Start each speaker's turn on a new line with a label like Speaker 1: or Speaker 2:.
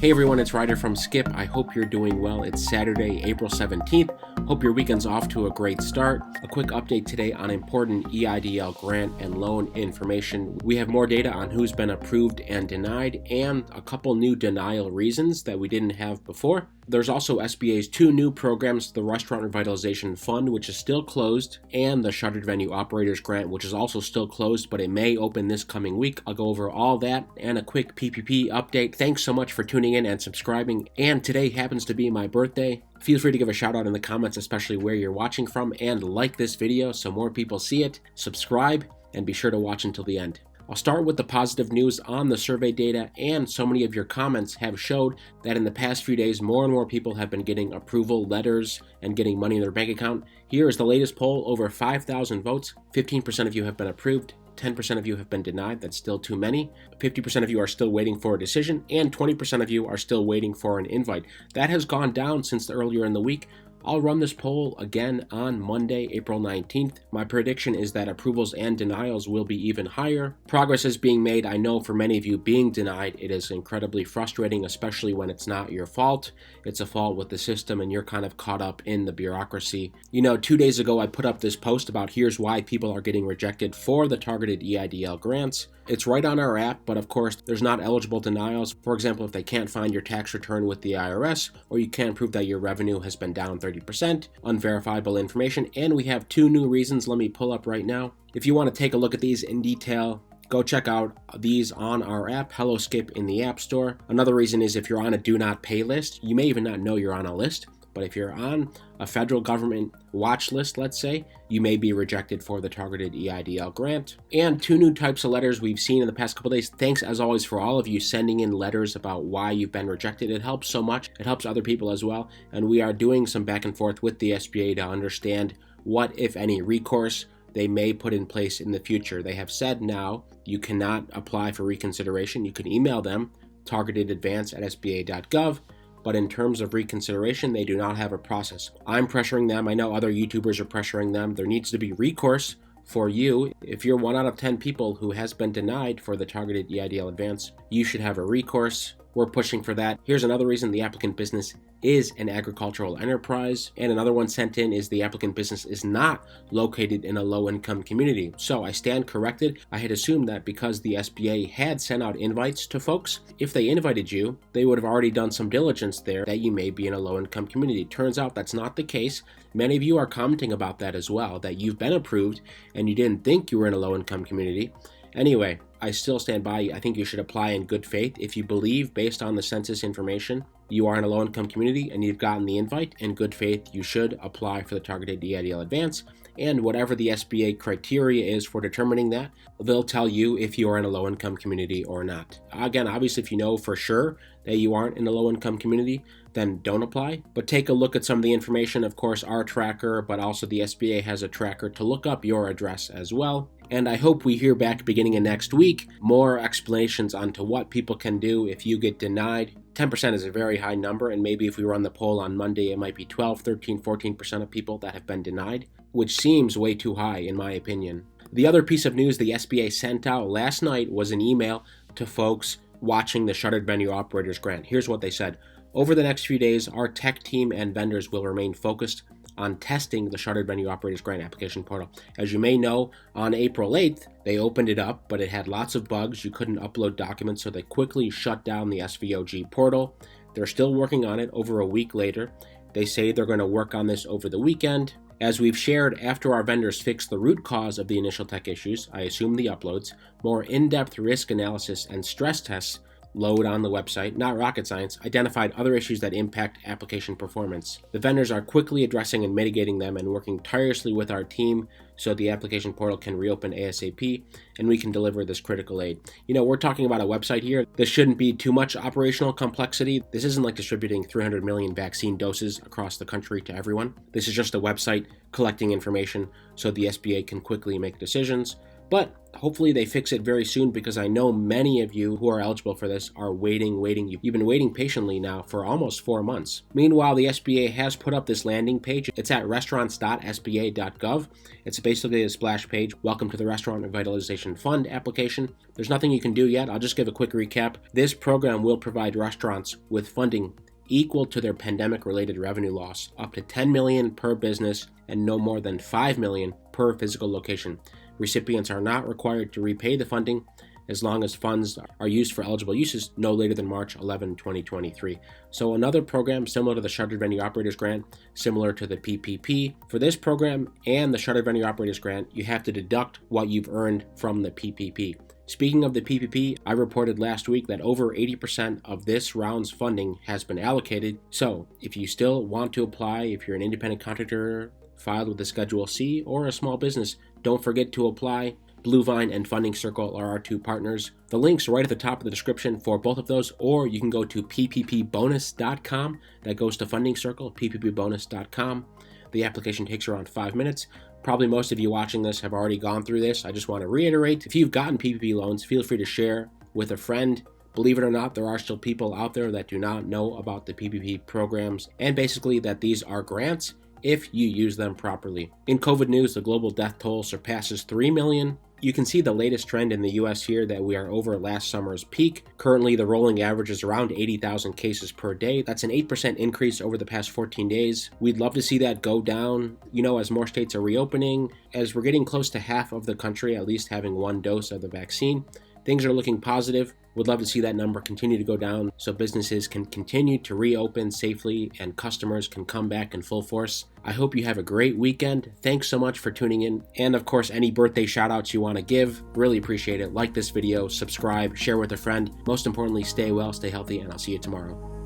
Speaker 1: Hey everyone, it's Ryder from Skip. I hope you're doing well. It's Saturday, April 17th. Hope your weekend's off to a great start. A quick update today on important EIDL grant and loan information. We have more data on who's been approved and denied, and a couple new denial reasons that we didn't have before. There's also SBA's two new programs, the Restaurant Revitalization Fund, which is still closed, and the Shuttered Venue Operators Grant, which is also still closed, but it may open this coming week. I'll go over all that and a quick PPP update. Thanks so much for tuning in and subscribing. And today happens to be my birthday. Feel free to give a shout out in the comments, especially where you're watching from, and like this video so more people see it. Subscribe, and be sure to watch until the end. I'll start with the positive news on the survey data, and so many of your comments have showed that in the past few days, more and more people have been getting approval letters and getting money in their bank account. Here is the latest poll, over 5,000 votes. 15% of you have been approved, 10% of you have been denied. That's still too many. 50% of you are still waiting for a decision, and 20% of you are still waiting for an invite. That has gone down since earlier in the week. I'll run this poll again on Monday, April 19th. My prediction is that approvals and denials will be even higher. Progress is being made. I know for many of you being denied, it is incredibly frustrating, especially when it's not your fault. It's a fault with the system and you're kind of caught up in the bureaucracy. 2 days ago, I put up this post about here's why people are getting rejected for the targeted EIDL grants. It's right on our app, but of course, there's not eligible denials. For example, if they can't find your tax return with the IRS, or you can't prove that your revenue has been down 30%, unverifiable information, and we have two new reasons. Let me pull up right now. If you want to take a look at these in detail, go check out these on our app, Hello Skip in the App Store. Another reason is if you're on a do not pay list, you may even not know you're on a list. But if you're on a federal government watch list, let's say, you may be rejected for the targeted EIDL grant. And two new types of letters we've seen in the past couple days. Thanks as always for all of you sending in letters about why you've been rejected. It helps so much. It helps other people as well. And we are doing some back and forth with the SBA to understand what, if any, recourse they may put in place in the future. They have said now you cannot apply for reconsideration. You can email them, targetedadvance@sba.gov. But in terms of reconsideration, they do not have a process. I'm pressuring them. I know other YouTubers are pressuring them. There needs to be recourse for you. If you're 1 out of 10 people who has been denied for the targeted EIDL advance, you should have a recourse. We're pushing for that. Here's another reason: the applicant business is an agricultural enterprise. And another one sent in is the applicant business is not located in a low-income community. So I stand corrected. I had assumed that because the SBA had sent out invites to folks, if they invited you, they would have already done some diligence there that you may be in a low-income community. Turns out that's not the case. Many of you are commenting about that as well, that you've been approved and you didn't think you were in a low-income community. Anyway, I still stand by. I think you should apply in good faith. If you believe, based on the census information, you are in a low-income community and you've gotten the invite, in good faith, you should apply for the targeted EIDL advance. And whatever the SBA criteria is for determining that, they'll tell you if you are in a low-income community or not. Again, obviously, if you know for sure that you aren't in a low-income community, then don't apply. But take a look at some of the information. Of course, our tracker, but also the SBA has a tracker to look up your address as well. And I hope we hear back beginning of next week more explanations onto what people can do if you get denied. 10% is a very high number, and maybe if we run the poll on Monday, it might be 12, 13, 14% of people that have been denied, which seems way too high in my opinion. The other piece of news the SBA sent out last night was an email to folks watching the Shuttered Venue Operators Grant. Here's what they said. Over the next few days, our tech team and vendors will remain focused on testing the Shuttered Venue Operators Grant application portal. As you may know, on April 8th, they opened it up, but it had lots of bugs. You couldn't upload documents, so they quickly shut down the SVOG portal. They're still working on it over a week later. They say they're going to work on this over the weekend. As we've shared, after our vendors fix the root cause of the initial tech issues, I assume the uploads, more in-depth risk analysis and stress tests load on the website, not rocket science, identified other issues that impact application performance. The vendors are quickly addressing and mitigating them and working tirelessly with our team so the application portal can reopen ASAP and we can deliver this critical aid. We're talking about a website here. This shouldn't be too much operational complexity. This isn't like distributing 300 million vaccine doses across the country to everyone. This is just a website collecting information so the SBA can quickly make decisions. But Hopefully they fix it very soon, because I know many of you who are eligible for this are waiting. You've been waiting patiently now for almost 4 months. Meanwhile, the SBA has put up this landing page. It's at restaurants.sba.gov. It's basically a splash page. Welcome to the Restaurant Revitalization Fund application. There's nothing you can do yet. I'll just give a quick recap. This program will provide restaurants with funding equal to their pandemic-related revenue loss, up to $10 million per business and no more than $5 million per physical location. Recipients are not required to repay the funding as long as funds are used for eligible uses no later than March 11, 2023. So another program similar to the Shuttered Venue Operators Grant, similar to the PPP. For this program and the Shuttered Venue Operators Grant, you have to deduct what you've earned from the PPP. Speaking of the PPP, I reported last week that over 80% of this round's funding has been allocated. So if you still want to apply, if you're an independent contractor filed with the Schedule C or a small business, don't forget to apply. Blue Vine and Funding Circle are our two partners. The link's right at the top of the description for both of those, or you can go to pppbonus.com. That goes to Funding Circle, pppbonus.com. The application takes around 5 minutes. Probably most of you watching this have already gone through this. I just want to reiterate, if you've gotten PPP loans, feel free to share with a friend. Believe it or not, there are still people out there that do not know about the PPP programs, and basically that these are grants if you use them properly. In COVID news, the global death toll surpasses 3 million. You can see the latest trend in the US here, that we are over last summer's peak. Currently, the rolling average is around 80,000 cases per day. That's an 8% increase over the past 14 days. We'd love to see that go down, as more states are reopening, as we're getting close to half of the country at least having one dose of the vaccine. Things are looking positive. Would love to see that number continue to go down so businesses can continue to reopen safely and customers can come back in full force. I hope you have a great weekend. Thanks so much for tuning in. And of course, any birthday shout outs you want to give, really appreciate it. Like this video, subscribe, share with a friend. Most importantly, stay well, stay healthy, and I'll see you tomorrow.